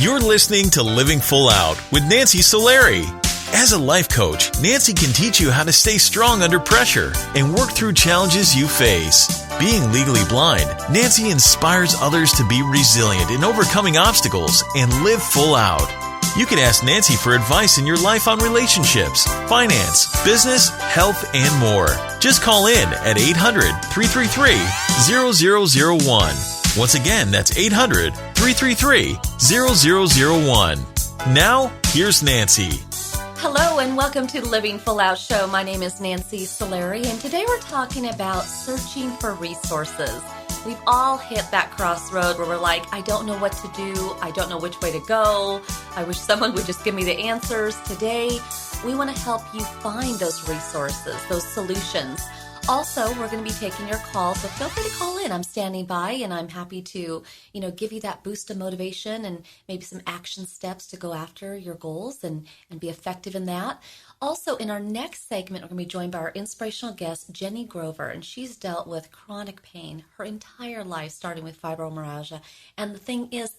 You're listening to Living Full Out with Nancy Solari. As a life coach, Nancy can teach you how to stay strong under pressure and work through challenges you face. Being legally blind, Nancy inspires others to be resilient in overcoming obstacles and live full out. You can ask Nancy for advice in your life on relationships, finance, business, health, and more. Just call in at 800-333-0001. Once again, that's 800-333-0001. Now, here's Nancy. Hello and welcome to the Living Full Out Show. My name is Nancy Solari, and today we're talking about searching for resources. We've all hit that crossroad where we're like, I don't know what to do. I don't know which way to go. I wish someone would just give me the answers. Today, we want to help you find those resources, those solutions. Also, we're going to be taking your calls, so feel free to call in. I'm standing by, and I'm happy to, give you that boost of motivation and maybe some action steps to go after your goals and be effective in that. Also, in our next segment, we're going to be joined by our inspirational guest, Jenny Grover, and she's dealt with chronic pain her entire life, starting with fibromyalgia. And the thing is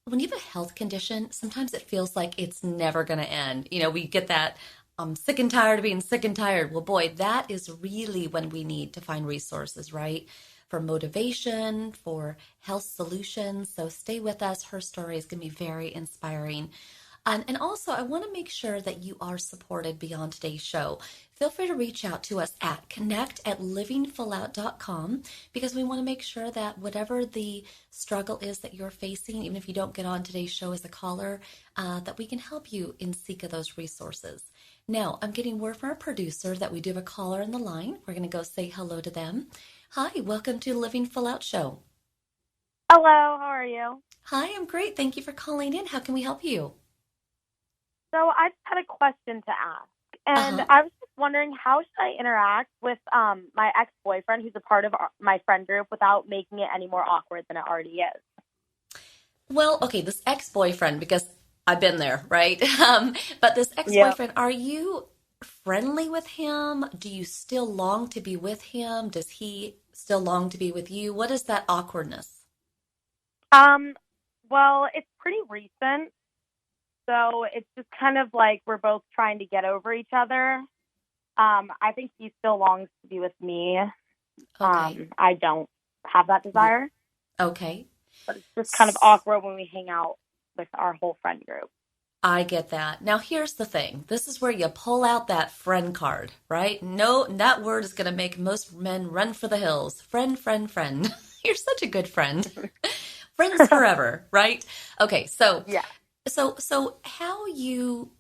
when you have a health condition, sometimes it feels like it's never going to end. We get that, I'm sick and tired of being sick and tired. Well, boy, that is really when we need to find resources, right? For motivation, for health solutions. So stay with us. Her story is going to be very inspiring. And also, I want to make sure that you are supported beyond today's show. Feel free to reach out to us at connect@livingfullout.com because we want to make sure that whatever the struggle is that you're facing, even if you don't get on today's show as a caller, that we can help you in seek of those resources. Now, I'm getting word from our producer that we do have a caller on the line. We're going to go say hello to them. Hi, welcome to the Living Full Out Show. Hello, how are you? Hi, I'm great. Thank you for calling in. How can we help you? So I just had a question to ask, and I was just wondering, how should I interact with my ex-boyfriend who's a part of my friend group without making it any more awkward than it already is? Well, okay, this ex-boyfriend, because I've been there, right? But this ex-boyfriend, Are you friendly with him? Do you still long to be with him? Does he still long to be with you? What is that awkwardness? Well, it's pretty recent. So it's just kind of like we're both trying to get over each other. I think he still longs to be with me. Okay. I don't have that desire. Okay. But it's just kind of awkward when we hang out with our whole friend group. I get that. Now, here's the thing. This is where you pull out that friend card, right? No, that word is going to make most men run for the hills. Friend, friend, friend. You're such a good friend. Friends forever, right? Okay, so yeah. So how you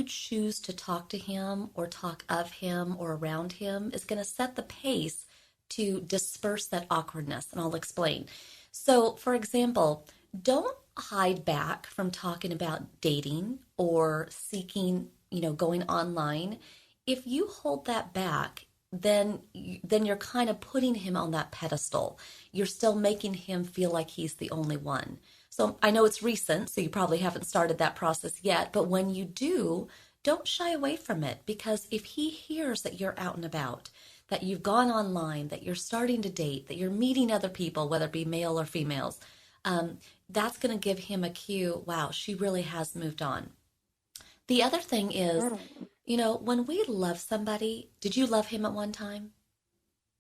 choose to talk to him or talk of him or around him is going to set the pace to disperse that awkwardness, and I'll explain. So, for example, don't hide back from talking about dating or seeking, going online. If you hold that back, then you're kind of putting him on that pedestal. You're still making him feel like he's the only one. So I know it's recent, so you probably haven't started that process yet, but when you do, don't shy away from it, because if he hears that you're out and about, that you've gone online, that you're starting to date, that you're meeting other people, whether it be male or females, that's going to give him a cue, wow, she really has moved on. The other thing is, when we love somebody, did you love him at one time?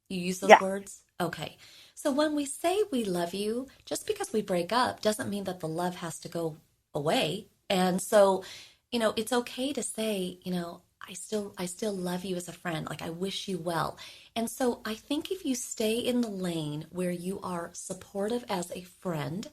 You use those words? Okay. So when we say we love you, just because we break up doesn't mean that the love has to go away. And so, it's okay to say, I still love you as a friend. Like, I wish you well. And so I think if you stay in the lane where you are supportive as a friend,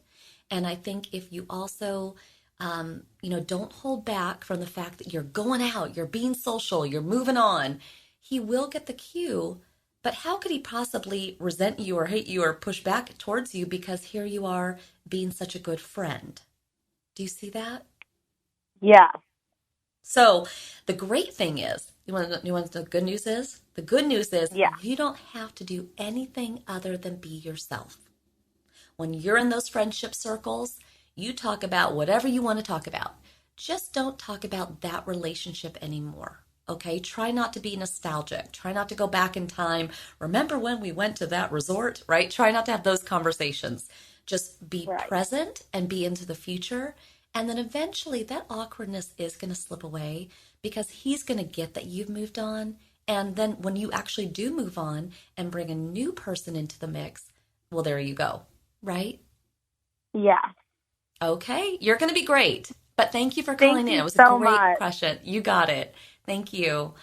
and I think if you also, don't hold back from the fact that you're going out, you're being social, you're moving on, he will get the cue. But how could he possibly resent you or hate you or push back towards you, because here you are being such a good friend? Do you see that? Yeah. So the great thing is, you want to know what the good news is? The good news is you don't have to do anything other than be yourself. When you're in those friendship circles, you talk about whatever you want to talk about. Just don't talk about that relationship anymore. Okay, try not to be nostalgic. Try not to go back in time. Remember when we went to that resort, right? Try not to have those conversations. Just be present and be into the future. And then eventually that awkwardness is going to slip away because he's going to get that you've moved on. And then when you actually do move on and bring a new person into the mix, well, there you go, right? Yeah. Okay, you're going to be great. But thank you for Thank calling in. you It was a so great much. question. You got it. Thank you.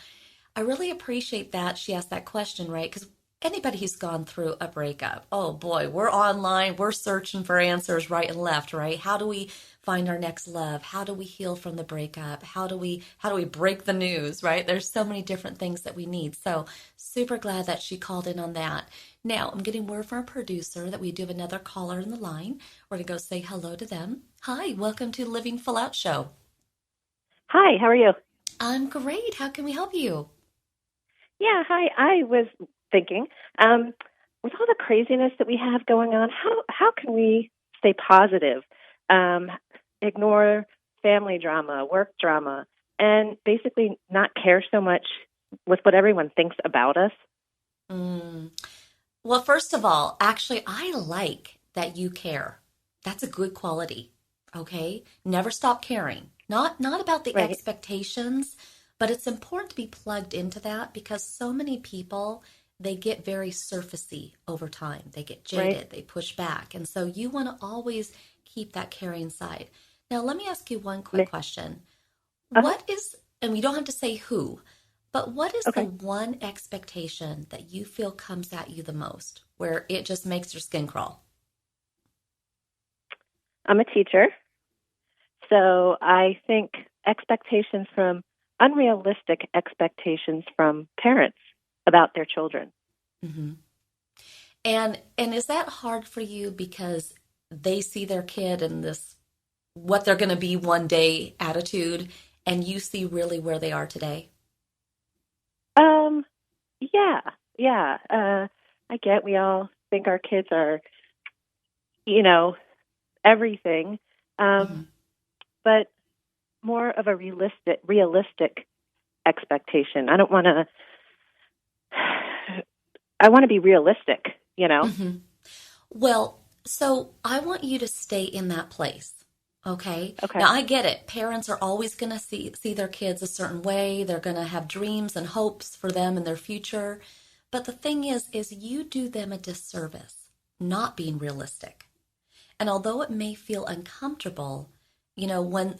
I really appreciate that she asked that question, right? Because anybody who's gone through a breakup, oh boy, we're online, we're searching for answers right and left, right? How do we find our next love? How do we heal from the breakup? How do we break the news, right? There's so many different things that we need. So super glad that she called in on that. Now, I'm getting word from our producer that we do have another caller in the line. We're going to go say hello to them. Hi, welcome to the Living Full Out Show. Hi, how are you? I'm great. How can we help you? Yeah, hi. I was thinking, with all the craziness that we have going on, how can we stay positive, ignore family drama, work drama, and basically not care so much with what everyone thinks about us? Well, first of all, actually, I like that you care. That's a good quality. Okay? Never stop caring. Not about the Right. expectations, but it's important to be plugged into that because so many people, they get very surfacey over time. They get jaded, Right. they push back. And so you want to always keep that caring side. Now, let me ask you one quick question. Uh-huh. What is, and we don't have to say who, but what is the Okay. one expectation that you feel comes at you the most, where it just makes your skin crawl? I'm a teacher, so I think unrealistic expectations from parents about their children. hmm And is that hard for you because they see their kid in this what they're going to be one day attitude, and you see really where they are today? Um, yeah, yeah. We all think our kids are, you know, everything, hmm but more of a realistic expectation. I don't want to. I want to be realistic, you know. hmm Well, so I want you to stay in that place. Okay. Okay. Now I get it. Parents are always going to see their kids a certain way. They're going to have dreams and hopes for them and their future. But the thing is you do them a disservice, not being realistic. And although it may feel uncomfortable, when,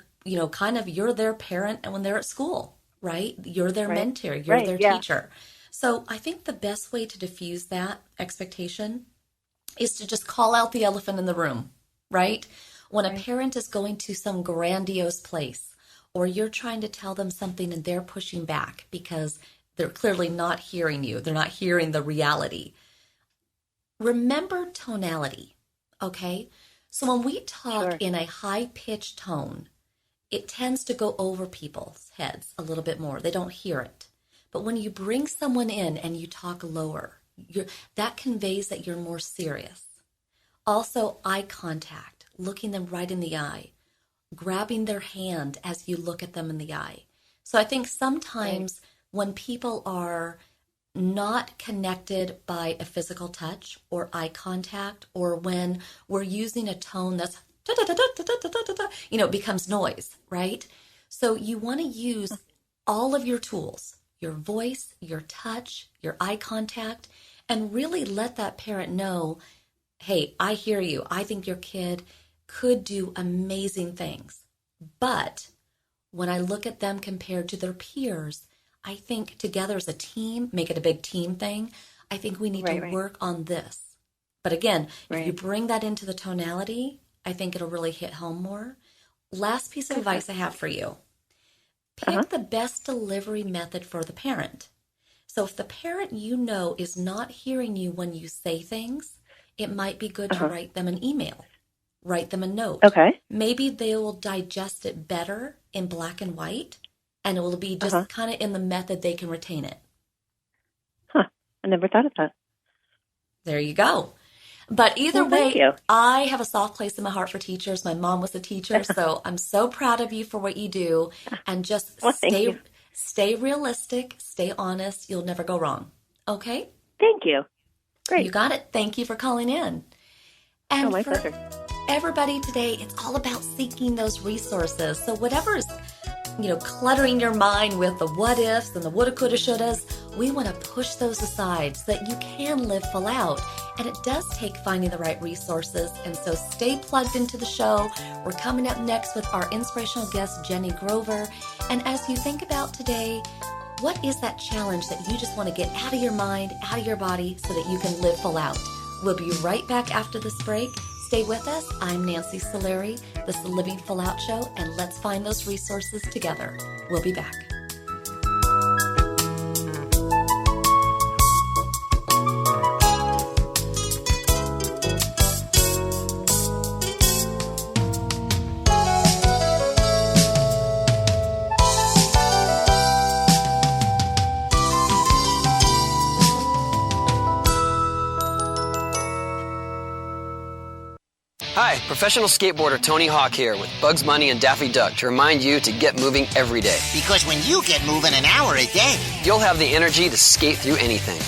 kind of you're their parent and when they're at school, right? You're their Right. mentor, you're Right. their Yeah. teacher. So I think the best way to diffuse that expectation is to just call out the elephant in the room, right? When a Right. parent is going to some grandiose place or you're trying to tell them something and they're pushing back because they're clearly not hearing you, they're not hearing the reality. Remember tonality, okay? So when we talk Sure. in a high-pitched tone, it tends to go over people's heads a little bit more. They don't hear it. But when you bring someone in and you talk lower, that conveys that you're more serious. Also, eye contact, looking them right in the eye, grabbing their hand as you look at them in the eye. So I think sometimes when people are not connected by a physical touch or eye contact, or when we're using a tone that's it becomes noise, right? So you want to use all of your tools, your voice, your touch, your eye contact, and really let that parent know, hey, I hear you. I think your kid could do amazing things. But when I look at them compared to their peers, I think together as a team, make it a big team thing. I think we need to Right. work on this. But again, if you Right. bring that into the tonality, I think it'll really hit home more. Last piece of advice I have for you. Uh-huh. Pick the best delivery method for the parent. So if the parent is not hearing you when you say things, it might be good to Uh-huh. write them an email, write them a note. Okay. Maybe they will digest it better in black and white, and it will be just Uh-huh. kind of in the method they can retain it. Huh. I never thought of that. There you go. But either Well, thank way, you. I have a soft place in my heart for teachers. My mom was a teacher, so I'm so proud of you for what you do. And just Well, thank you. stay realistic, stay honest. You'll never go wrong. Okay? Thank you. Great. You got it. Thank you for calling in. My pleasure. everybody today, it's all about seeking those resources. So whatever is, cluttering your mind with the what ifs and the woulda, coulda, shouldas, we want to push those aside so that you can live full out. And it does take finding the right resources. And so stay plugged into the show. We're coming up next with our inspirational guest, Jenny Grover. And as you think about today, what is that challenge that you just want to get out of your mind, out of your body, so that you can live full out? We'll be right back after this break. Stay with us. I'm Nancy Solari. This is the Living Full Out Show, and let's find those resources together. We'll be back. Hi, professional skateboarder Tony Hawk here with Bugs Bunny and Daffy Duck to remind you to get moving every day. Because when you get moving an hour a day, you'll have the energy to skate through anything.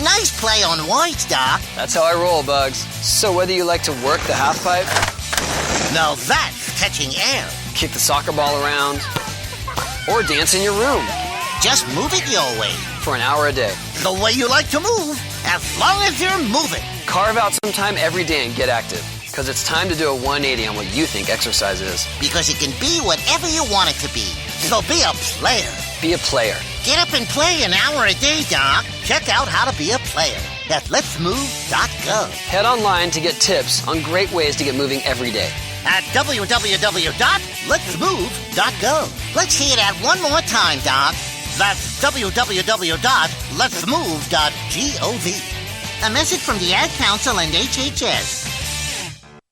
Nice play on words, Doc. That's how I roll, Bugs. So whether you like to work the half pipe, now that's catching air, kick the soccer ball around, or dance in your room, just move it your way. For an hour a day. The way you like to move, as long as you're moving. Carve out some time every day and get active. Because it's time to do a 180 on what you think exercise is. Because it can be whatever you want it to be. So be a player. Be a player. Get up and play an hour a day, Doc. Check out how to be a player at letsmove.gov. Head online to get tips on great ways to get moving every day. At www.letsmove.gov. Let's hear that one more time, Doc. That's www.letsmove.gov. A message from the Ad Council and HHS.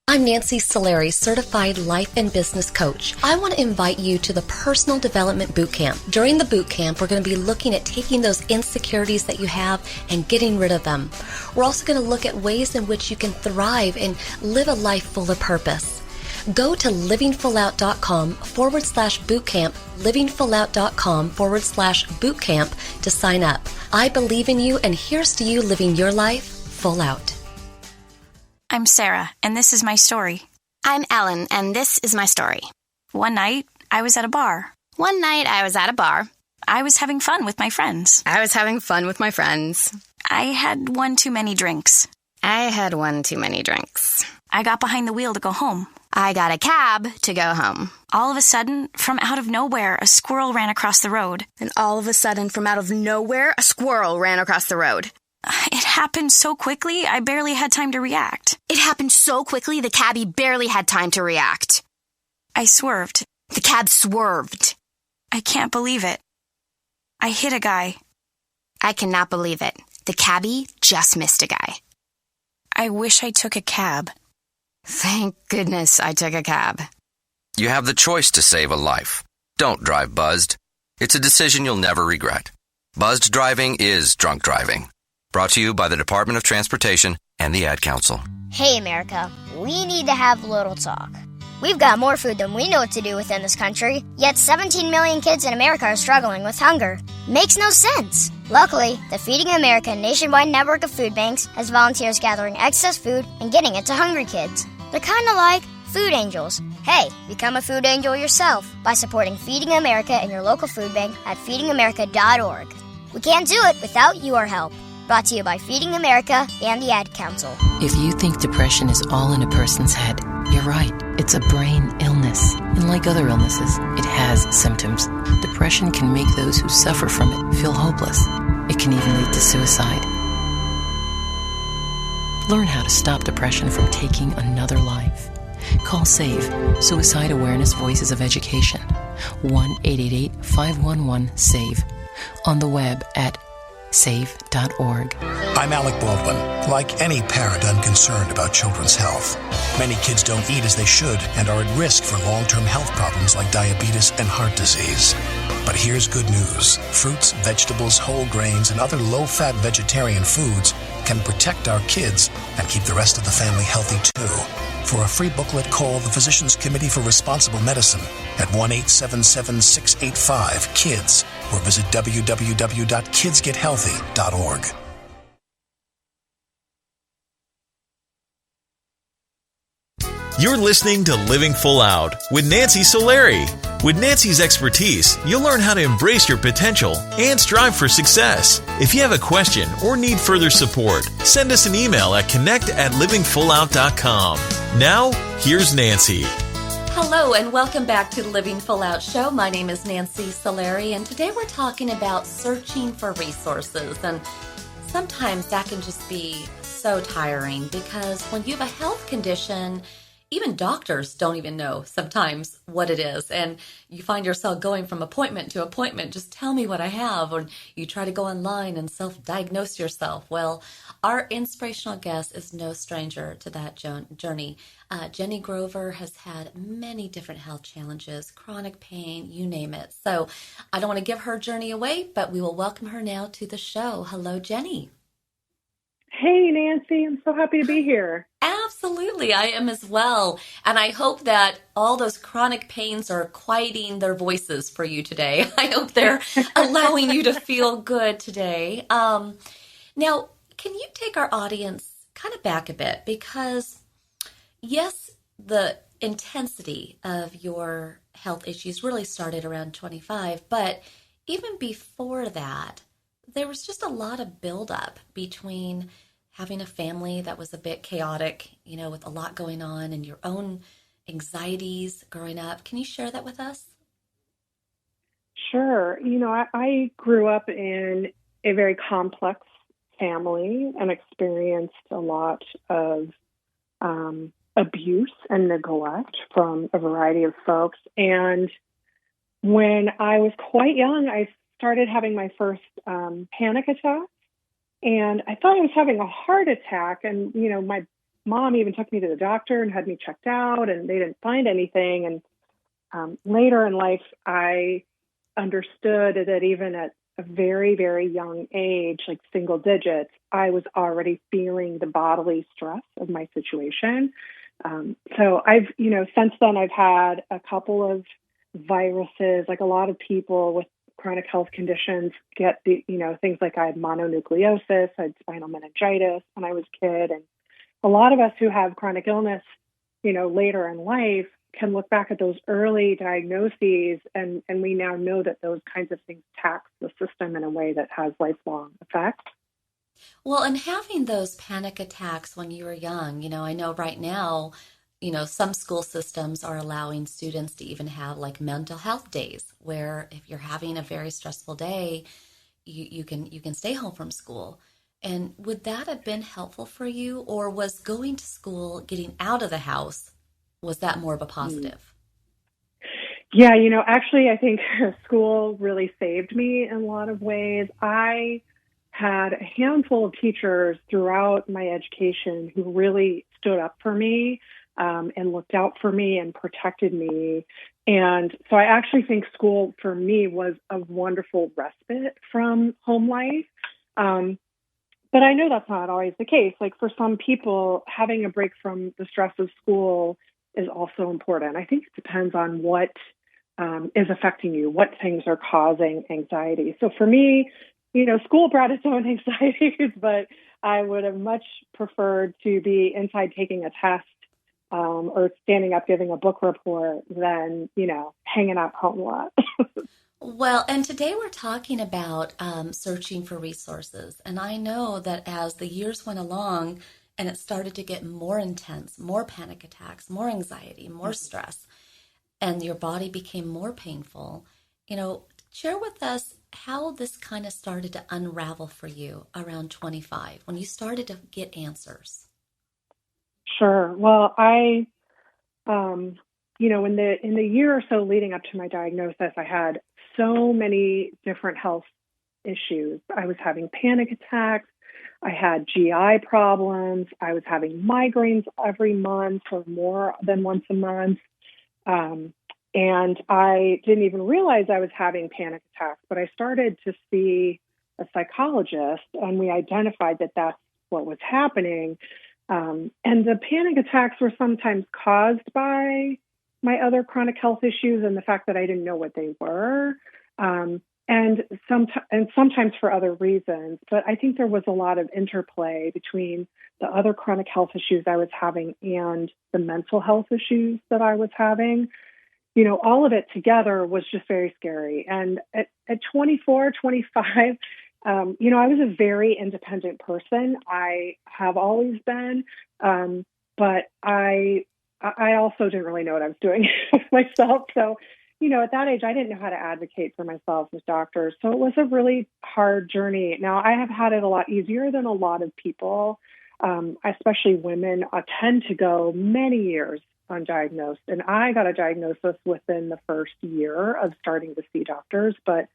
I'm Nancy Solari, Certified Life and Business Coach. I want to invite you to the Personal Development Boot Camp. During the boot camp, we're going to be looking at taking those insecurities that you have and getting rid of them. We're also going to look at ways in which you can thrive and live a life full of purpose. Go to livingfullout.com/bootcamp, livingfullout.com/bootcamp to sign up. I believe in you, and here's to you living your life full out. I'm Sarah, and this is my story. I'm Ellen, and this is my story. One night, I was at a bar. I was having fun with my friends. I had one too many drinks. I got behind the wheel to go home. I got a cab to go home. All of a sudden, from out of nowhere, a squirrel ran across the road. It happened so quickly, I barely had time to react. The cabbie barely had time to react. I swerved. The cab swerved. I can't believe it. I hit a guy. I cannot believe it. The cabbie just missed a guy. I wish I took a cab. Thank goodness I took a cab. You have the choice to save a life. Don't drive buzzed. It's a decision you'll never regret. Buzzed driving is drunk driving. Brought to you by the Department of Transportation and the Ad Council. Hey, America, we need to have a little talk. We've got more food than we know what to do with in this country, yet 17 million kids in America are struggling with hunger. Makes no sense. Luckily, the Feeding America nationwide network of food banks has volunteers gathering excess food and getting it to hungry kids. They're kind of like food angels. Hey, become a food angel yourself by supporting Feeding America in your local food bank at feedingamerica.org. We can't do it without your help. Brought to you by Feeding America and the Ad Council. If you think depression is all in a person's head, you're right. It's a brain illness. And like other illnesses, it has symptoms. Depression can make those who suffer from it feel hopeless. It can even lead to suicide. Learn how to stop depression from taking another life. Call SAVE, Suicide Awareness Voices of Education, 1-888-511-SAVE, on the web at save.org. I'm Alec Baldwin. Like any parent, I'm concerned about children's health. Many kids don't eat as they should and are at risk for long-term health problems like diabetes and heart disease. But here's good news. Fruits, vegetables, whole grains, and other low-fat vegetarian foods can protect our kids and keep the rest of the family healthy too. For a free booklet, call the Physicians Committee for Responsible Medicine at 1-877-685-KIDS or visit www.kidsgethealthy.org. You're listening to Living Full Out with Nancy Solari. With Nancy's expertise, you'll learn how to embrace your potential and strive for success. If you have a question or need further support, send us an email at connect@livingfullout.com. Now, here's Nancy. Hello and welcome back to the Living Full Out Show. My name is Nancy Solari, and today we're talking about searching for resources. And sometimes that can just be so tiring because when you have a health condition, even doctors don't even know sometimes what it is. And you find yourself going from appointment to appointment. Just tell me what I have. Or you try to go online and self-diagnose yourself. Well, our inspirational guest is no stranger to that journey. Jenny Grover has had many different health challenges, chronic pain, you name it. So I don't want to give her journey away, but we will welcome her now to the show. Hello, Jenny. Hey, Nancy. I'm so happy to be here. Absolutely. I am as well. And I hope that all those chronic pains are quieting their voices for you today. I hope they're allowing you to feel good today. Now, can you take our audience kind of back a bit? Because, yes, the intensity of your health issues really started around 25. But even before that, there was just a lot of buildup between having a family that was a bit chaotic, with a lot going on and your own anxieties growing up. Can you share that with us? Sure. I grew up in a very complex family and experienced a lot of abuse and neglect from a variety of folks. And when I was quite young, I started having my first panic attack. And I thought I was having a heart attack. And, my mom even took me to the doctor and had me checked out, and they didn't find anything. And later in life, I understood that even at a very, very young age, like single digits, I was already feeling the bodily stress of my situation. So I've, since then, I've had a couple of viruses, like a lot of people with chronic health conditions get things like I had mononucleosis, I had spinal meningitis when I was a kid. And a lot of us who have chronic illness, later in life can look back at those early diagnoses and we now know that those kinds of things tax the system in a way that has lifelong effects. Well, and having those panic attacks when you were young, I know right now, some school systems are allowing students to even have like mental health days where if you're having a very stressful day, you can stay home from school. And would that have been helpful for you, or was going to school, getting out of the house, was that more of a positive? Yeah, actually, I think school really saved me in a lot of ways. I had a handful of teachers throughout my education who really stood up for me and looked out for me and protected me. And so I actually think school for me was a wonderful respite from home life. But I know that's not always the case. Like for some people, having a break from the stress of school is also important. I think it depends on what is affecting you, what things are causing anxiety. So for me, school brought its own anxieties, but I would have much preferred to be inside taking a test or standing up giving a book report than, hanging out home a lot. Well, and today we're talking about searching for resources. And I know that as the years went along and it started to get more intense, more panic attacks, more anxiety, more stress, and your body became more painful, share with us how this kind of started to unravel for you around 25, when you started to get answers. Sure. Well, I, in the year or so leading up to my diagnosis, I had so many different health issues. I was having panic attacks. I had GI problems. I was having migraines every month or more than once a month. And I didn't even realize I was having panic attacks, but I started to see a psychologist and we identified that that's what was happening. And the panic attacks were sometimes caused by my other chronic health issues and the fact that I didn't know what they were. And and sometimes for other reasons. But I think there was a lot of interplay between the other chronic health issues I was having and the mental health issues that I was having. You know, all of it together was just very scary. And at 24, 25, you know, I was a very independent person. I have always been, but I also didn't really know what I was doing myself. So, you know, at that age, I didn't know how to advocate for myself with doctors. So it was a really hard journey. Now, I have had it a lot easier than a lot of people, especially women tend to go many years undiagnosed. And I got a diagnosis within the first year of starting to see doctors. But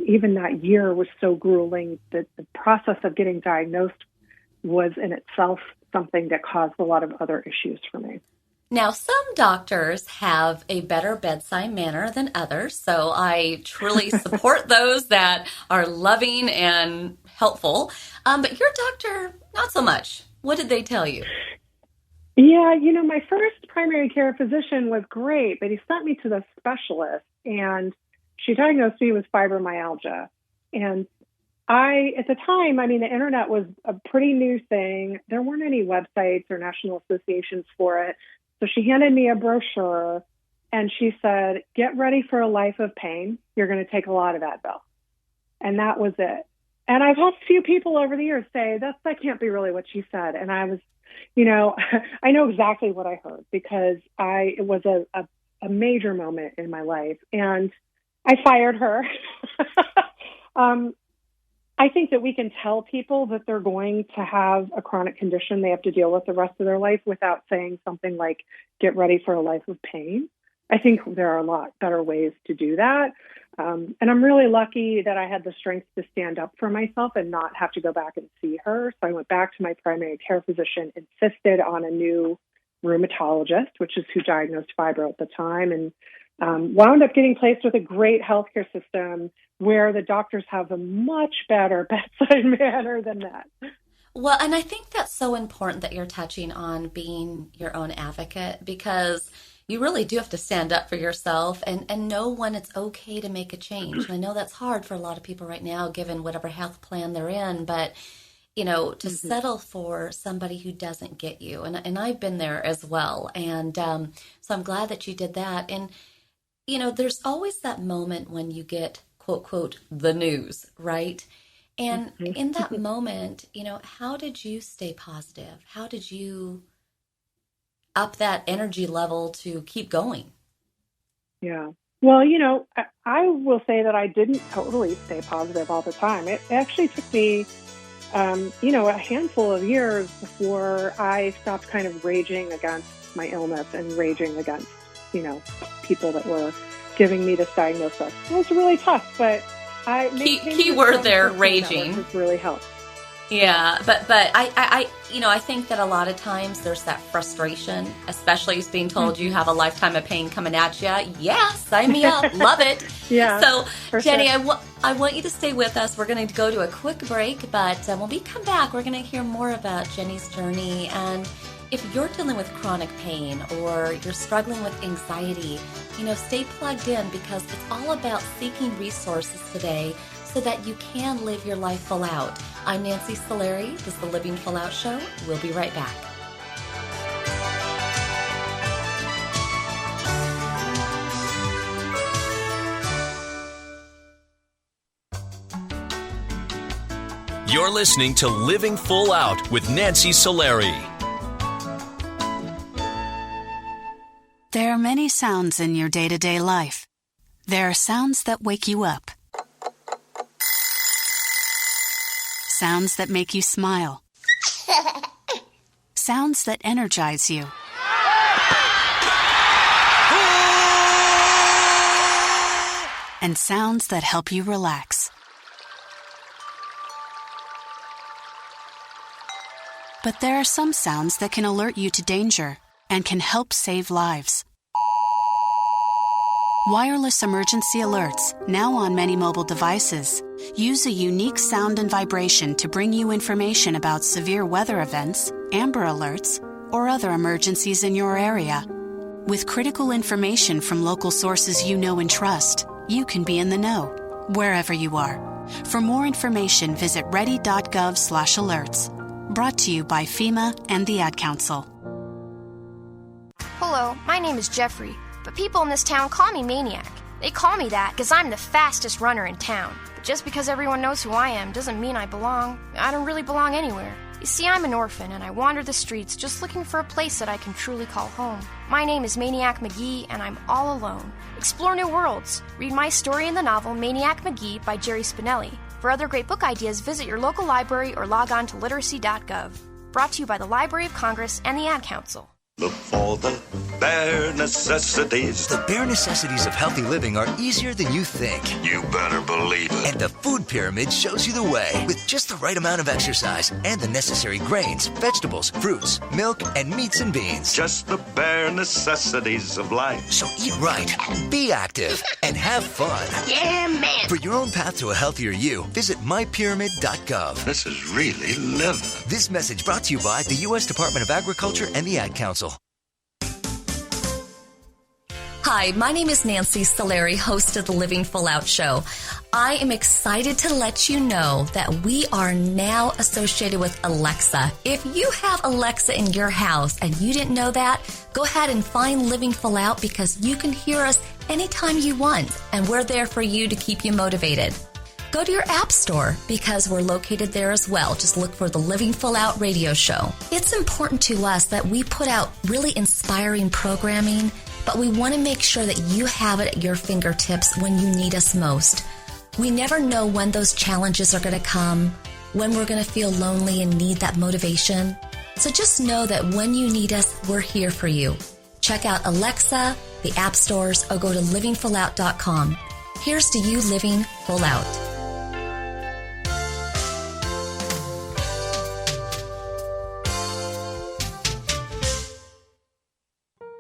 even that year was so grueling that the process of getting diagnosed was in itself something that caused a lot of other issues for me. Now, some doctors have a better bedside manner than others, so I truly support those that are loving and helpful. But your doctor, not so much. What did they tell you? Yeah, you know, my first primary care physician was great, but he sent me to the specialist, and she diagnosed me with fibromyalgia. And at the time, I mean, the internet was a pretty new thing. There weren't any websites or national associations for it. So she handed me a brochure and she said, get ready for a life of pain. You're going to take a lot of Advil. And that was it. And I've had a few people over the years say, that can't be really what she said. And I was, you know, I know exactly what I heard because it was a major moment in my life. And I fired her. I think that we can tell people that they're going to have a chronic condition they have to deal with the rest of their life without saying something like, get ready for a life of pain. I think there are a lot better ways to do that. And I'm really lucky that I had the strength to stand up for myself and not have to go back and see her. So I went back to my primary care physician, insisted on a new rheumatologist, which is who diagnosed fibro at the time, and wound up getting placed with a great healthcare system where the doctors have a much better bedside manner than that. Well, and I think that's so important that you're touching on being your own advocate, because you really do have to stand up for yourself and know when it's okay to make a change. And I know that's hard for a lot of people right now, given whatever health plan they're in, but you know, to settle for somebody who doesn't get you. And I've been there as well. And so I'm glad that you did that. And, you know, there's always that moment when you get, quote, quote, the news, right? And in that moment, you know, how did you stay positive? How did you up that energy level to keep going? Yeah. Well, you know, I will say that I didn't totally stay positive all the time. It actually took me, you know, a handful of years before I stopped kind of raging against my illness and raging against, you know, people that were giving me this diagnosis. It was really tough, but key word there, raging, has really helped. Yeah, but I you know, I think that a lot of times there's that frustration, especially being told you have a lifetime of pain coming at you. Yeah, sign me up, love it. Yeah. So Jenny, sure. I want you to stay with us. We're going to go to a quick break, but when we come back, we're going to hear more about Jenny's journey. And if you're dealing with chronic pain or you're struggling with anxiety, you know, stay plugged in, because it's all about seeking resources today so that you can live your life full out. I'm Nancy Solari. This is the Living Full Out Show. We'll be right back. You're listening to Living Full Out with Nancy Solari. There are many sounds in your day-to-day life. There are sounds that wake you up. Sounds that make you smile. Sounds that energize you. And sounds that help you relax. But there are some sounds that can alert you to danger and can help save lives. Wireless emergency alerts, now on many mobile devices, use a unique sound and vibration to bring you information about severe weather events, Amber Alerts, or other emergencies in your area. With critical information from local sources you know and trust, you can be in the know. wherever you are. For more information, visit ready.gov/alerts. Brought to you by FEMA and the Ad Council. Hello, my name is Jeffrey, but people in this town call me Maniac. They call me that because I'm the fastest runner in town. But just because everyone knows who I am doesn't mean I belong. I don't really belong anywhere. You see, I'm an orphan, and I wander the streets just looking for a place that I can truly call home. My name is Maniac McGee, and I'm all alone. Explore new worlds. Read my story in the novel Maniac McGee by Jerry Spinelli. For other great book ideas, visit your local library or log on to literacy.gov. Brought to you by the Library of Congress and the Ad Council. Look for the bare necessities. The bare necessities of healthy living are easier than you think. You better believe it. And the food pyramid shows you the way. With just the right amount of exercise and the necessary grains, vegetables, fruits, milk, and meats and beans. Just the bare necessities of life. So eat right, be active, and have fun. Yeah, man. For your own path to a healthier you, visit mypyramid.gov. This is really living. This message brought to you by the U.S. Department of Agriculture and the Ad Council. Hi, my name is Nancy Solari, host of the Living Full Out Show. I am excited to let you know that we are now associated with Alexa. If you have Alexa in your house and you didn't know that, go ahead and find Living Full Out because you can hear us anytime you want, and we're there for you to keep you motivated. Go to your app store because we're located there as well. Just look for the Living Full Out radio show. It's important to us that we put out really inspiring programming, but we want to make sure that you have it at your fingertips when you need us most. We never know when those challenges are going to come, when we're going to feel lonely and need that motivation. So just know that when you need us, we're here for you. Check out Alexa, the app stores, or go to livingfullout.com. Here's to you living full out.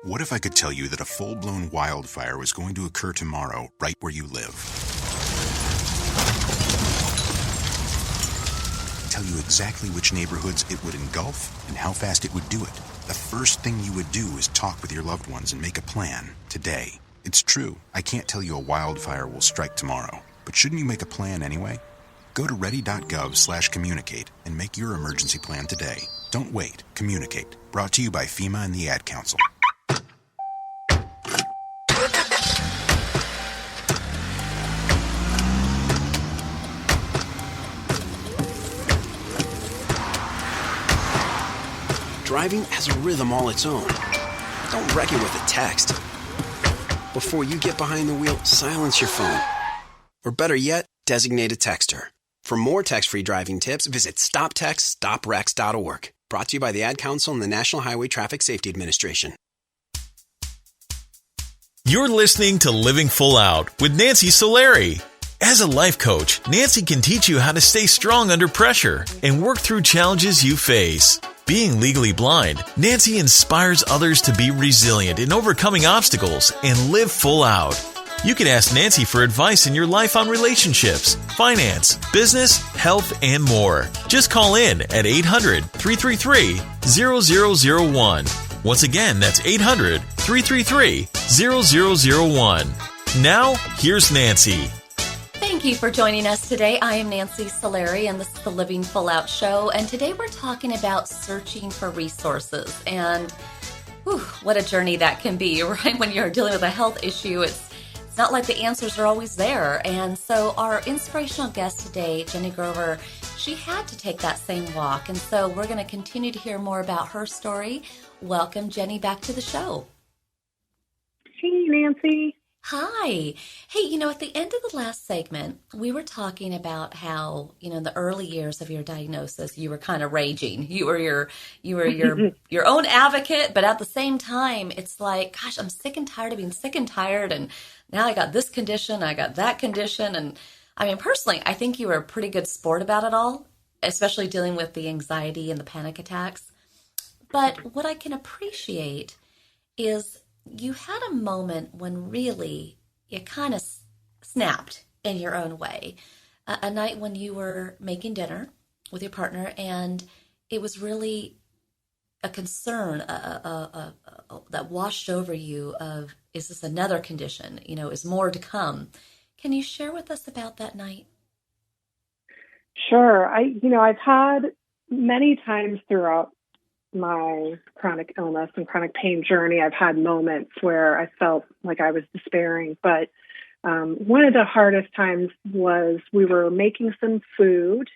What if I could tell you that a full-blown wildfire was going to occur tomorrow right where you live? Tell you exactly which neighborhoods it would engulf and how fast it would do it. The first thing you would do is talk with your loved ones and make a plan today. It's true, I can't tell you a wildfire will strike tomorrow, but shouldn't you make a plan anyway? Go to ready.gov/communicate and make your emergency plan today. Don't wait, communicate. Brought to you by FEMA and the Ad Council. Driving has a rhythm all its own. Don't wreck it with a text. Before you get behind the wheel, silence your phone. Or better yet, designate a texter. For more text-free driving tips, visit stoptextstoprex.org. Brought to you by the Ad Council and the National Highway Traffic Safety Administration. You're listening to Living Full Out with Nancy Solari. As a life coach, Nancy can teach you how to stay strong under pressure and work through challenges you face. Being legally blind, Nancy inspires others to be resilient in overcoming obstacles and live full out. You can ask Nancy for advice in your life on relationships, finance, business, health, and more. Just call in at 800-333-0001. Once again, that's 800-333-0001. Now, here's Nancy. Thank you for joining us today. I am Nancy Solari, and this is the Living Full Out Show. And today we're talking about searching for resources. And what a journey that can be, right? When you're dealing with a health issue, it's not like the answers are always there. And so our inspirational guest today, Jenny Grover, she had to take that same walk. And so we're going to continue to hear more about her story. Welcome, Jenny, back to the show. Hey, Nancy. Hi. Hey, at the end of the last segment, we were talking about how, in the early years of your diagnosis, you were kind of raging. You were your own advocate, but at the same time, it's like, gosh, I'm sick and tired of being sick and tired. And now I got this condition, I got that condition. And I mean, personally, I think you were a pretty good sport about it all, especially dealing with the anxiety and the panic attacks. But what I can appreciate is you had a moment when really you kind of snapped in your own way. A night when you were making dinner with your partner, and it was really a concern that washed over you of, is this another condition? Is more to come? Can you share with us about that night? Sure. I've had many times throughout my chronic illness and chronic pain journey, I've had moments where I felt like I was despairing. But one of the hardest times was we were making some food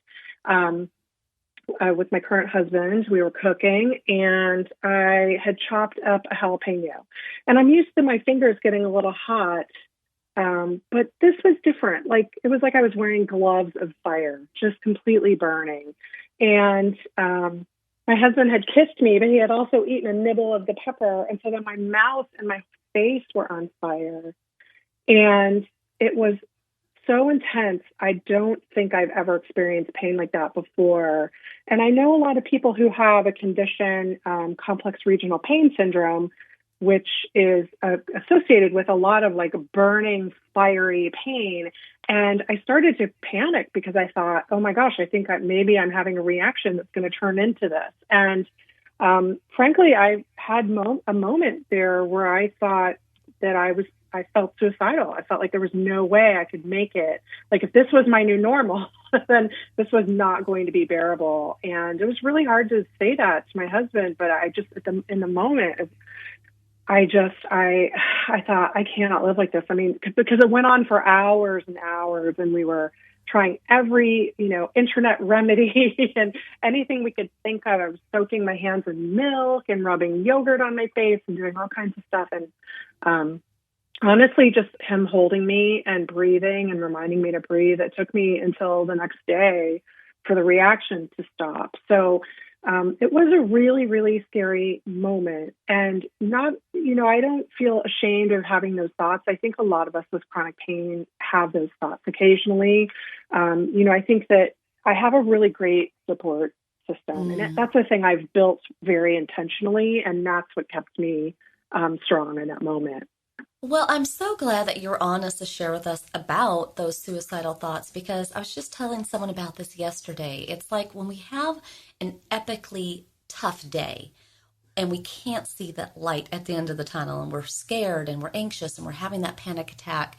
with my current husband. We were cooking, and I had chopped up a jalapeno. And I'm used to my fingers getting a little hot, but this was different. Like, it was like I was wearing gloves of fire, just completely burning. And my husband had kissed me, but he had also eaten a nibble of the pepper. And so then my mouth and my face were on fire. And it was so intense. I don't think I've ever experienced pain like that before. And I know a lot of people who have a condition, complex regional pain syndrome, which is associated with a lot of like burning, fiery pain. And I started to panic because I thought, oh my gosh, I think maybe I'm having a reaction that's going to turn into this. And frankly, I had a moment there where I thought that I felt suicidal. I felt like there was no way I could make it. Like, if this was my new normal, then this was not going to be bearable. And it was really hard to say that to my husband, but I just, in the moment, I thought, I cannot live like this. I mean, because it went on for hours and hours, and we were trying every, internet remedy and anything we could think of. I was soaking my hands in milk and rubbing yogurt on my face and doing all kinds of stuff. And honestly, just him holding me and breathing and reminding me to breathe, it took me until the next day for the reaction to stop. So it was a really, really scary moment. And I don't feel ashamed of having those thoughts. I think a lot of us with chronic pain have those thoughts occasionally. I think that I have a really great support system. And that's a thing I've built very intentionally. And that's what kept me strong in that moment. Well, I'm so glad that you're honest to share with us about those suicidal thoughts, because I was just telling someone about this yesterday. It's like when we have an epically tough day and we can't see that light at the end of the tunnel, and we're scared and we're anxious and we're having that panic attack,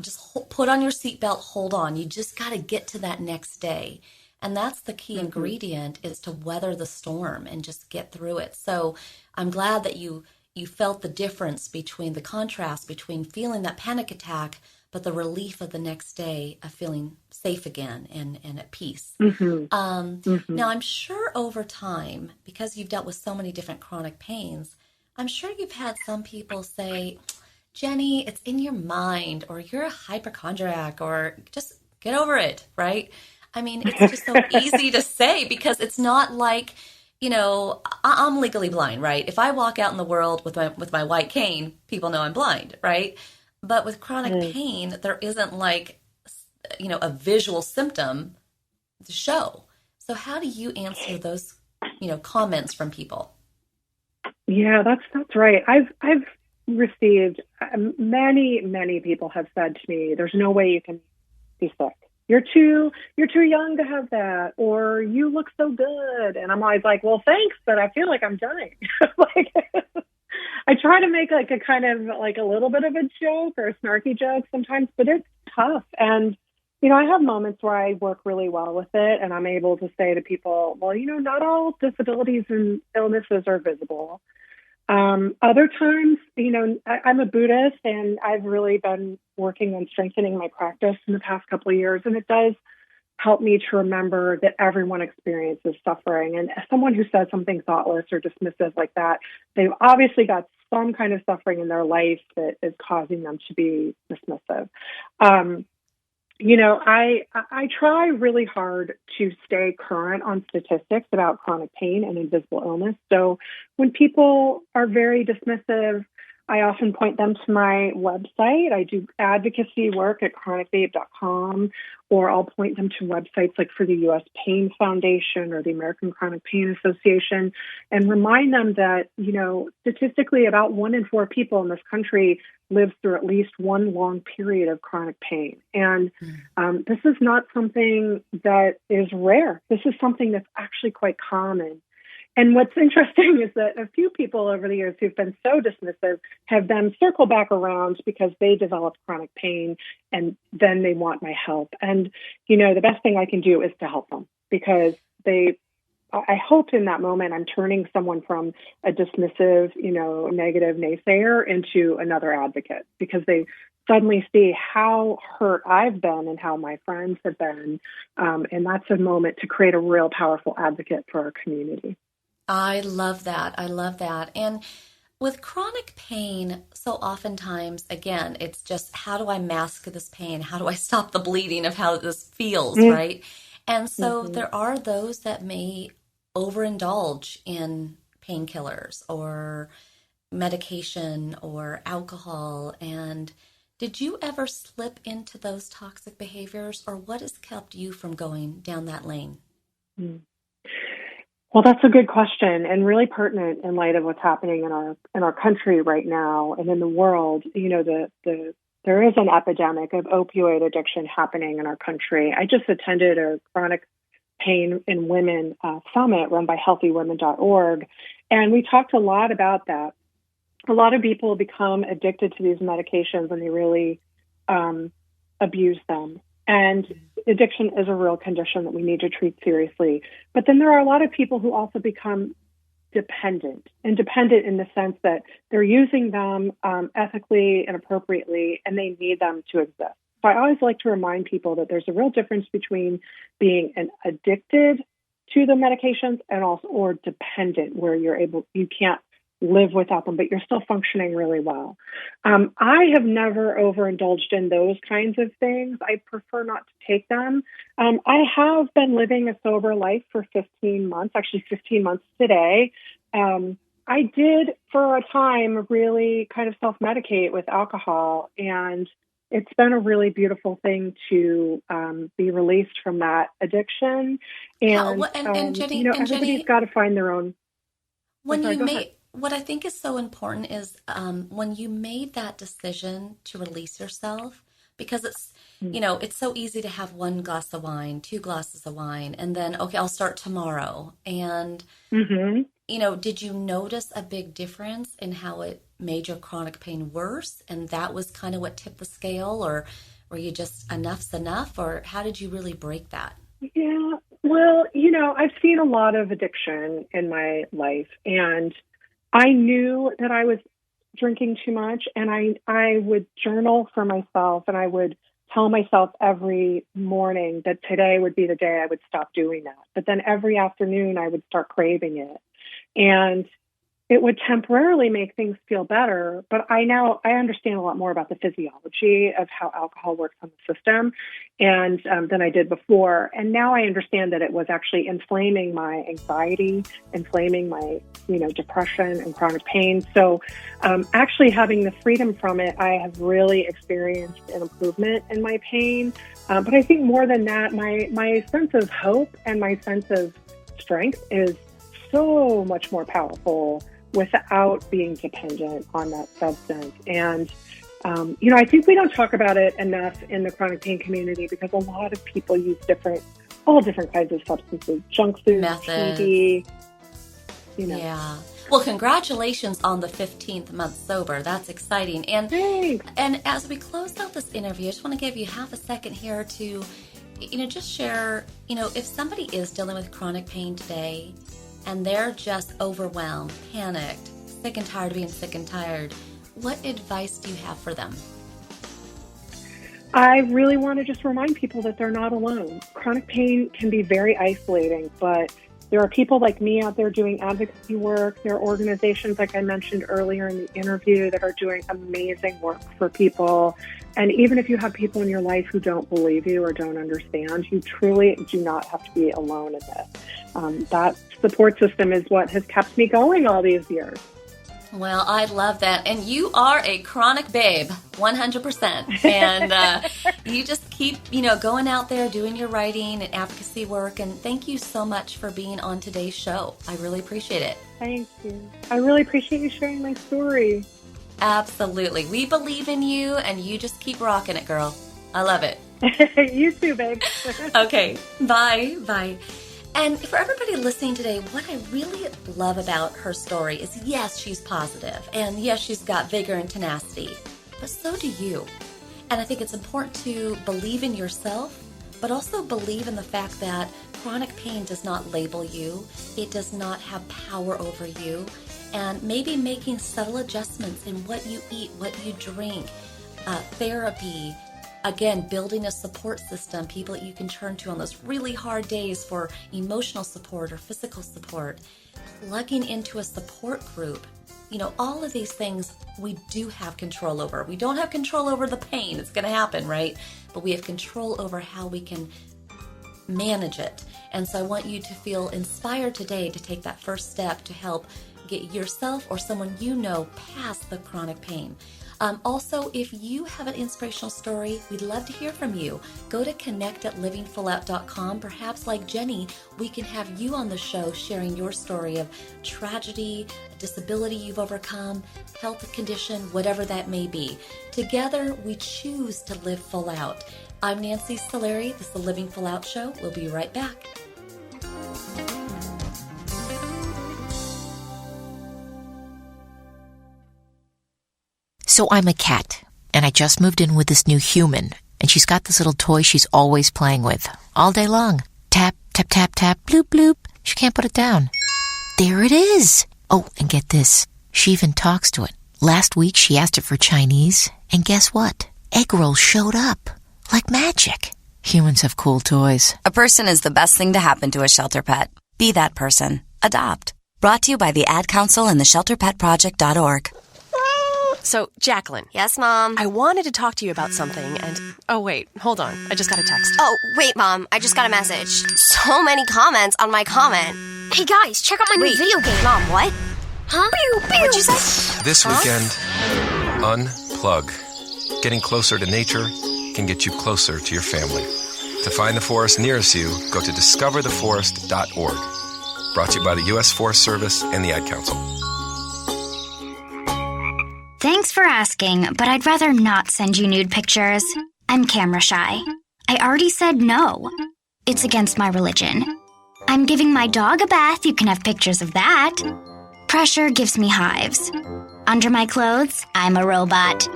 just put on your seatbelt, hold on. You just got to get to that next day. And that's the key ingredient, is to weather the storm and just get through it. So I'm glad that you felt the difference between the contrast between feeling that panic attack, but the relief of the next day of feeling safe again and at peace. Now, I'm sure over time, because you've dealt with so many different chronic pains, I'm sure you've had some people say, Jenny, it's in your mind, or you're a hypochondriac, or just get over it, right? I mean, it's just so easy to say, because it's not like, I'm legally blind, right? If I walk out in the world with my white cane, people know I'm blind, right? But with chronic pain, there isn't like, a visual symptom to show. So how do you answer those, comments from people? Yeah, that's right. I've received many people have said to me, "There's no way you can be sick. You're too young to have that," or "You look so good." And I'm always like, well, thanks, but I feel like I'm dying. I try to make like a kind of like a little bit of a joke or a snarky joke sometimes, but it's tough. And, I have moments where I work really well with it, and I'm able to say to people, well, not all disabilities and illnesses are visible. Other times, I'm a Buddhist, and I've really been working on strengthening my practice in the past couple of years. And it does help me to remember that everyone experiences suffering. And as someone who says something thoughtless or dismissive like that, they've obviously got some kind of suffering in their life that is causing them to be dismissive. I try really hard to stay current on statistics about chronic pain and invisible illness. So when people are very dismissive, I often point them to my website. I do advocacy work at chronicbabe.com, or I'll point them to websites like for the U.S. Pain Foundation or the American Chronic Pain Association, and remind them that, statistically about 1 in 4 people in this country lives through at least one long period of chronic pain. And this is not something that is rare. This is something that's actually quite common. And what's interesting is that a few people over the years who've been so dismissive have then circled back around because they developed chronic pain and then they want my help. And, the best thing I can do is to help them because I hope in that moment I'm turning someone from a dismissive, negative naysayer into another advocate because they suddenly see how hurt I've been and how my friends have been. And that's a moment to create a real powerful advocate for our community. I love that. I love that. And with chronic pain, so oftentimes, again, it's just how do I mask this pain? How do I stop the bleeding of how this feels, right? And so there are those that may overindulge in painkillers or medication or alcohol. And did you ever slip into those toxic behaviors, or what has kept you from going down that lane? Well, that's a good question and really pertinent in light of what's happening in our country right now and in the world. There is an epidemic of opioid addiction happening in our country. I just attended a chronic pain in women summit run by healthywomen.org, and we talked a lot about that. A lot of people become addicted to these medications and they really abuse them. And addiction is a real condition that we need to treat seriously. But then there are a lot of people who also become dependent in the sense that they're using them ethically and appropriately, and they need them to exist. So I always like to remind people that there's a real difference between being addicted to the medications and also or dependent, where you can't live without them, but you're still functioning really well. I have never overindulged in those kinds of things. I prefer not to take them. I have been living a sober life for 15 months, actually 15 months today. I did for a time really kind of self-medicate with alcohol, and it's been a really beautiful thing to be released from that addiction. And Jenny, everybody's got to find their own. What I think is so important is when you made that decision to release yourself, because it's, it's so easy to have one glass of wine, 2 glasses of wine, and then, okay, I'll start tomorrow. And, did you notice a big difference in how it made your chronic pain worse? And that was kind of what tipped the scale, or were you just enough's enough, or how did you really break that? Yeah, well, I've seen a lot of addiction in my life, and I knew that I was drinking too much, and I would journal for myself, and I would tell myself every morning that today would be the day I would stop doing that. But then every afternoon I would start craving it. And it would temporarily make things feel better, but I understand a lot more about the physiology of how alcohol works on the system and than I did before. And now I understand that it was actually inflaming my anxiety, inflaming my, depression and chronic pain. So actually having the freedom from it, I have really experienced an improvement in my pain. But I think more than that, my sense of hope and my sense of strength is so much more powerful without being dependent on that substance. And, I think we don't talk about it enough in the chronic pain community because a lot of people use all different kinds of substances, junk food, TV, Yeah. Well, congratulations on the 15th month sober. That's exciting. And thanks. And as we close out this interview, I just want to give you half a second here to, just share, if somebody is dealing with chronic pain today, and they're just overwhelmed, panicked, sick and tired of being sick and tired, what advice do you have for them? I really want to just remind people that they're not alone. Chronic pain can be very isolating, but there are people like me out there doing advocacy work. There are organizations, like I mentioned earlier in the interview, that are doing amazing work for people. And even if you have people in your life who don't believe you or don't understand, you truly do not have to be alone in this. That support system is what has kept me going all these years. Well, I love that. And you are a chronic babe, 100%. And you just keep, going out there, doing your writing and advocacy work. And thank you so much for being on today's show. I really appreciate it. Thank you. I really appreciate you sharing my story. Absolutely. We believe in you, and you just keep rocking it, girl. I love it. You too, babe. Okay. Bye. Bye. And for everybody listening today, what I really love about her story is, yes, she's positive, and yes, she's got vigor and tenacity, but so do you. And I think it's important to believe in yourself, but also believe in the fact that chronic pain does not label you, it does not have power over you, and maybe making subtle adjustments in what you eat, what you drink, therapy, again, building a support system, people that you can turn to on those really hard days for emotional support or physical support, plugging into a support group. You know, all of these things we do have control over. We don't have control over the pain. It's going to happen, right? But we have control over how we can manage it. And so I want you to feel inspired today to take that first step to help get yourself or someone you know past the chronic pain. Also, if you have an inspirational story, we'd love to hear from you. Go to connect@livingfullout.com. Perhaps like Jenny, we can have you on the show sharing your story of tragedy, disability you've overcome, health condition, whatever that may be. Together, we choose to live full out. I'm Nancy Solari. This is the Living Full Out Show. We'll be right back. So I'm a cat, and I just moved in with this new human, and she's got this little toy she's always playing with, all day long. Tap, tap, tap, tap, bloop, bloop. She can't put it down. There it is. Oh, and get this. She even talks to it. Last week, she asked it for Chinese, and guess what? Egg rolls showed up. Like magic. Humans have cool toys. A person is the best thing to happen to a shelter pet. Be that person. Adopt. Brought to you by the Ad Council and the ShelterPetProject.org. So, Jacqueline. Yes, Mom? I wanted to talk to you about something and... Oh, wait. Hold on. I just got a text. Oh, wait, Mom. I just got a message. So many comments on my comment. Hey, guys, check out my new video game. Mom, what? Huh? Pew, pew. What'd you say? This weekend, unplug. Getting closer to nature can get you closer to your family. To find the forest nearest you, go to discovertheforest.org. Brought to you by the U.S. Forest Service and the Ad Council. Thanks for asking, but I'd rather not send you nude pictures. I'm camera shy. I already said no. It's against my religion. I'm giving my dog a bath. You can have pictures of that. Pressure gives me hives. Under my clothes, I'm a robot.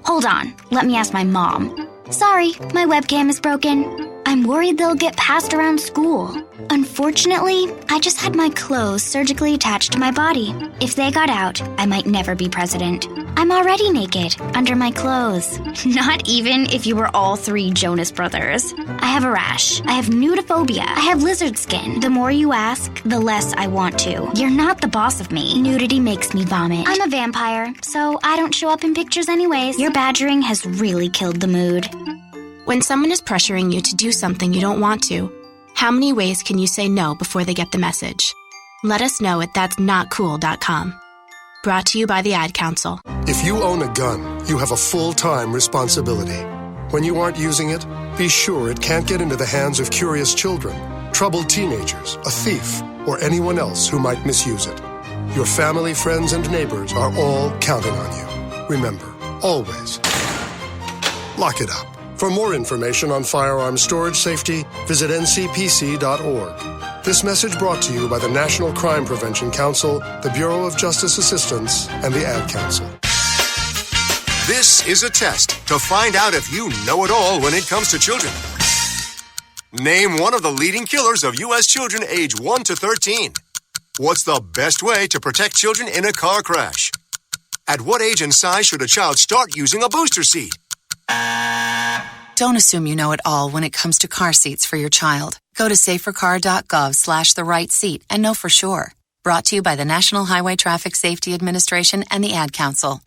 Hold on, let me ask my mom. Sorry, my webcam is broken. I'm worried they'll get passed around school. Unfortunately, I just had my clothes surgically attached to my body. If they got out, I might never be president. I'm already naked, under my clothes. Not even if you were all three Jonas Brothers. I have a rash. I have nudophobia. I have lizard skin. The more you ask, the less I want to. You're not the boss of me. Nudity makes me vomit. I'm a vampire, so I don't show up in pictures anyways. Your badgering has really killed the mood. When someone is pressuring you to do something you don't want to, how many ways can you say no before they get the message? Let us know at that'snotcool.com. Brought to you by the Ad Council. If you own a gun, you have a full-time responsibility. When you aren't using it, be sure it can't get into the hands of curious children, troubled teenagers, a thief, or anyone else who might misuse it. Your family, friends, and neighbors are all counting on you. Remember, always, lock it up. For more information on firearms storage safety, visit ncpc.org. This message brought to you by the National Crime Prevention Council, the Bureau of Justice Assistance, and the Ad Council. This is a test to find out if you know it all when it comes to children. Name one of the leading killers of U.S. children age 1 to 13. What's the best way to protect children in a car crash? At what age and size should a child start using a booster seat? Don't assume you know it all when it comes to car seats for your child. Go to safercar.gov/the-right-seat and know for sure. Brought to you by the National Highway Traffic Safety Administration and the Ad Council.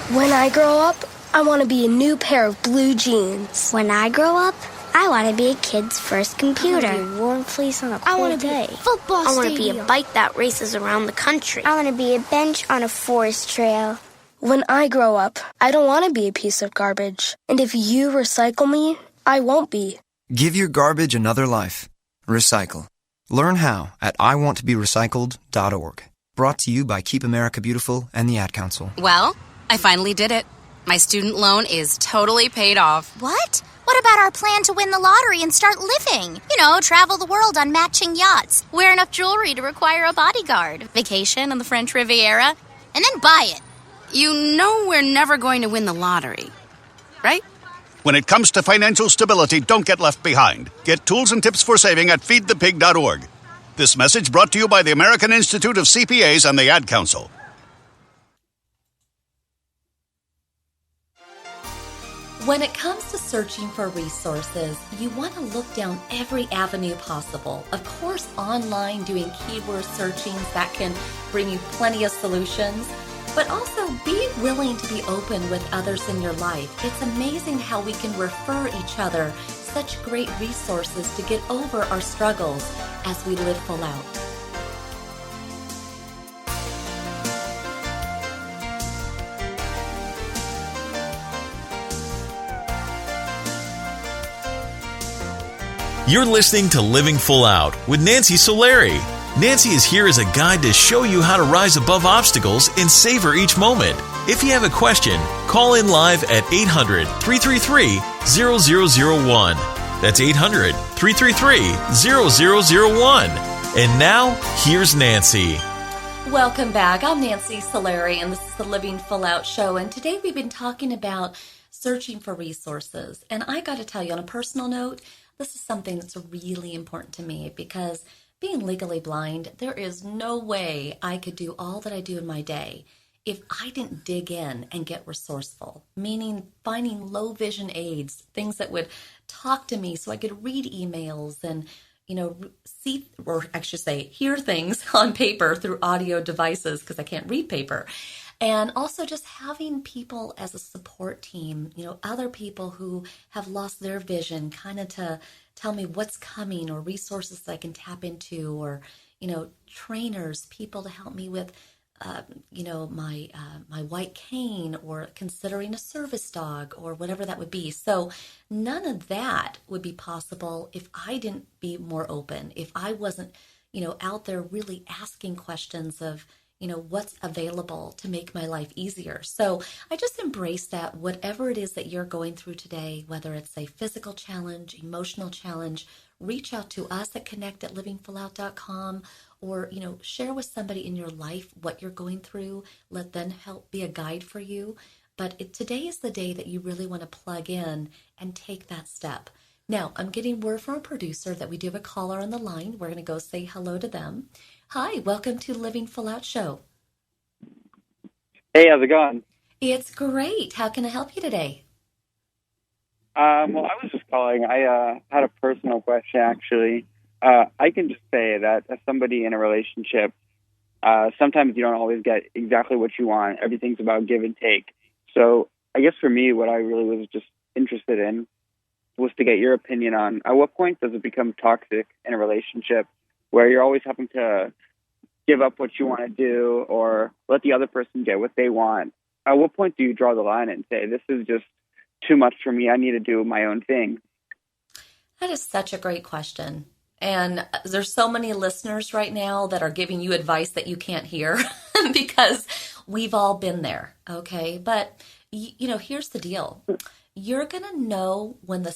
When I grow up, I want to be a new pair of blue jeans. When I grow up, I want to be a kid's first computer. I want to be a warm place on a I cold want to day. be a football I want to stadium. be a bike that races around the country. I want to be a bench on a forest trail. When I grow up, I don't want to be a piece of garbage. And if you recycle me, I won't be. Give your garbage another life. Recycle. Learn how at iwanttoberecycled.org. Brought to you by Keep America Beautiful and the Ad Council. Well, I finally did it. My student loan is totally paid off. What? What about our plan to win the lottery and start living? You know, travel the world on matching yachts, wear enough jewelry to require a bodyguard, vacation on the French Riviera, and then buy it. You know we're never going to win the lottery, right? When it comes to financial stability, don't get left behind. Get tools and tips for saving at feedthepig.org. This message brought to you by the American Institute of CPAs and the Ad Council. When it comes to searching for resources, you want to look down every avenue possible. Of course, online doing keyword searchings that can bring you plenty of solutions, but also be willing to be open with others in your life. It's amazing how we can refer each other such great resources to get over our struggles as we live full out. You're listening to Living Full Out with Nancy Solari. Nancy is here as a guide to show you how to rise above obstacles and savor each moment. If you have a question, call in live at 800-333-0001. That's 800-333-0001. And now, here's Nancy. Welcome back. I'm Nancy Solari, and this is the Living Full Out show. And today we've been talking about searching for resources. And I got to tell you, on a personal note, this is something that's really important to me because being legally blind, there is no way I could do all that I do in my day if I didn't dig in and get resourceful, meaning finding low vision aids, things that would talk to me so I could read emails and, see, or I should say, hear things on paper through audio devices because I can't read paper. And also just having people as a support team, other people who have lost their vision kind of to tell me what's coming or resources that I can tap into or, trainers, people to help me with, my white cane or considering a service dog or whatever that would be. So none of that would be possible if I didn't be more open, if I wasn't, out there really asking questions of, what's available to make my life easier. So I just embrace that whatever it is that you're going through today, whether it's a physical challenge, emotional challenge, reach out to us at connect@livingfullout.com or, share with somebody in your life what you're going through. Let them help be a guide for you. But today is the day that you really want to plug in and take that step. Now, I'm getting word from a producer that we do have a caller on the line. We're going to go say hello to them. Hi, welcome to Living Full Out Show. Hey, how's it going? It's great. How can I help you today? Well, I was just calling. I had a personal question, actually. I can just say that as somebody in a relationship, sometimes you don't always get exactly what you want. Everything's about give and take. So I guess for me, what I really was just interested in was to get your opinion on at what point does it become toxic in a relationship where you're always having to give up what you want to do or let the other person get what they want. At what point do you draw the line and say, this is just too much for me, I need to do my own thing? That is such a great question. And there's so many listeners right now that are giving you advice that you can't hear because we've all been there, okay? But, here's the deal. You're going to know when the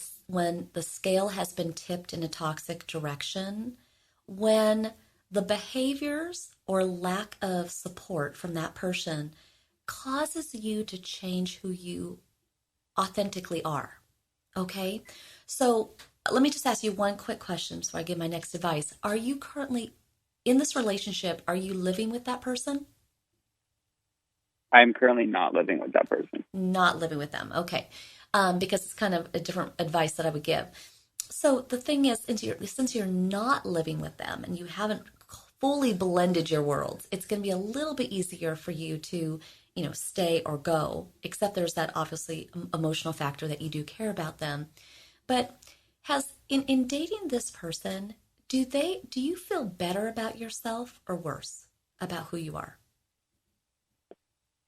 scale has been tipped in a toxic direction when the behaviors or lack of support from that person causes you to change who you authentically are, okay? So let me just ask you one quick question before I give my next advice. Are you currently in this relationship? Are you living with that person? I'm currently not living with that person. Not living with them, okay. Because it's kind of a different advice that I would give. So the thing is, since you're not living with them and you haven't fully blended your worlds, it's going to be a little bit easier for you to, stay or go, except there's that obviously emotional factor that you do care about them. But in dating this person, do you feel better about yourself or worse about who you are?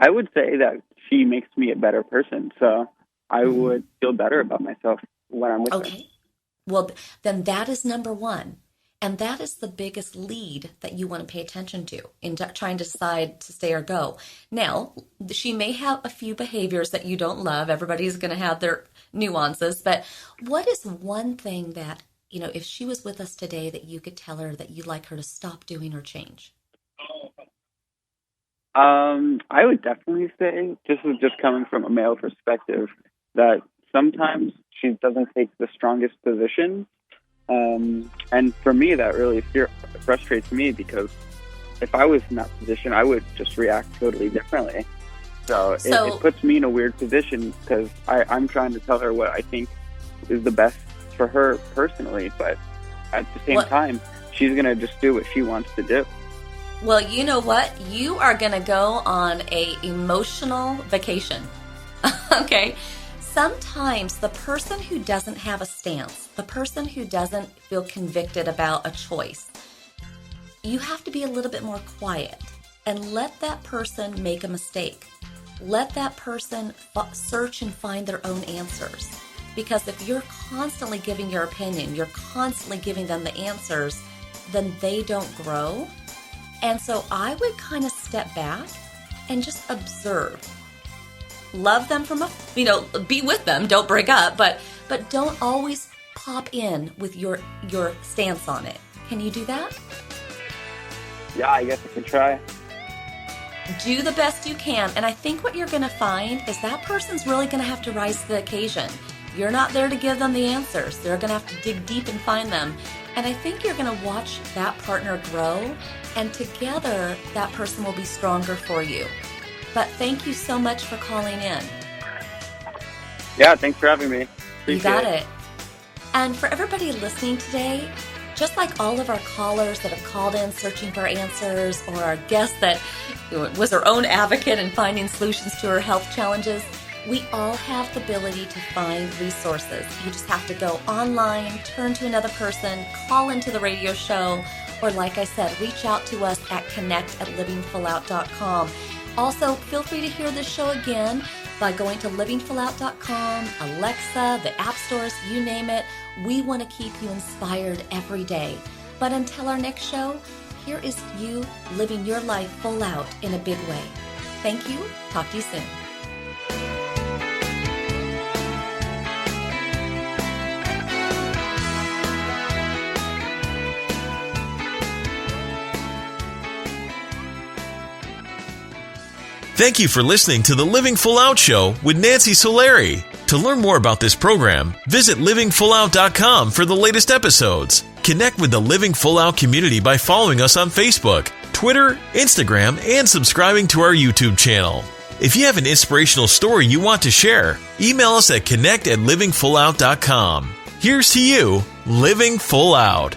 I would say that she makes me a better person, so I would feel better about myself when I'm with her. Okay. Well, then that is number one. And that is the biggest lead that you want to pay attention to in trying to decide to stay or go. Now, she may have a few behaviors that you don't love. Everybody's going to have their nuances. But what is one thing that, if she was with us today, that you could tell her that you'd like her to stop doing or change? I would definitely say, this is just coming from a male perspective, that sometimes she doesn't take the strongest position. And for me, that really frustrates me, because if I was in that position, I would just react totally differently. So it puts me in a weird position, because I'm trying to tell her what I think is the best for her personally. But at the same time, she's going to just do what she wants to do. Well, you know what? You are going to go on a emotional vacation. Okay? Sometimes the person who doesn't have a stance, the person who doesn't feel convicted about a choice, you have to be a little bit more quiet and let that person make a mistake. Let that person search and find their own answers. Because if you're constantly giving your opinion, you're constantly giving them the answers, then they don't grow. And so I would kind of step back and just observe. Love them be with them, don't break up, but don't always pop in with your stance on it. Can you do that? Yeah, I guess I can try. Do the best you can. And I think what you're going to find is that person's really going to have to rise to the occasion. You're not there to give them the answers. They're going to have to dig deep and find them. And I think you're going to watch that partner grow, and together that person will be stronger for you. But thank you so much for calling in. Yeah, thanks for having me. You got it. And for everybody listening today, just like all of our callers that have called in searching for answers, or our guest that was her own advocate in finding solutions to her health challenges, we all have the ability to find resources. You just have to go online, turn to another person, call into the radio show, or like I said, reach out to us at connect@livingfullout.com. Also, feel free to hear this show again by going to livingfullout.com, Alexa, the app stores, you name it. We want to keep you inspired every day. But until our next show, here is you living your life full out in a big way. Thank you. Talk to you soon. Thank you for listening to the Living Full Out Show with Nancy Solari. To learn more about this program, visit livingfullout.com for the latest episodes. Connect with the Living Full Out community by following us on Facebook, Twitter, Instagram, and subscribing to our YouTube channel. If you have an inspirational story you want to share, email us at connect@livingfullout.com. Here's to you, living full out.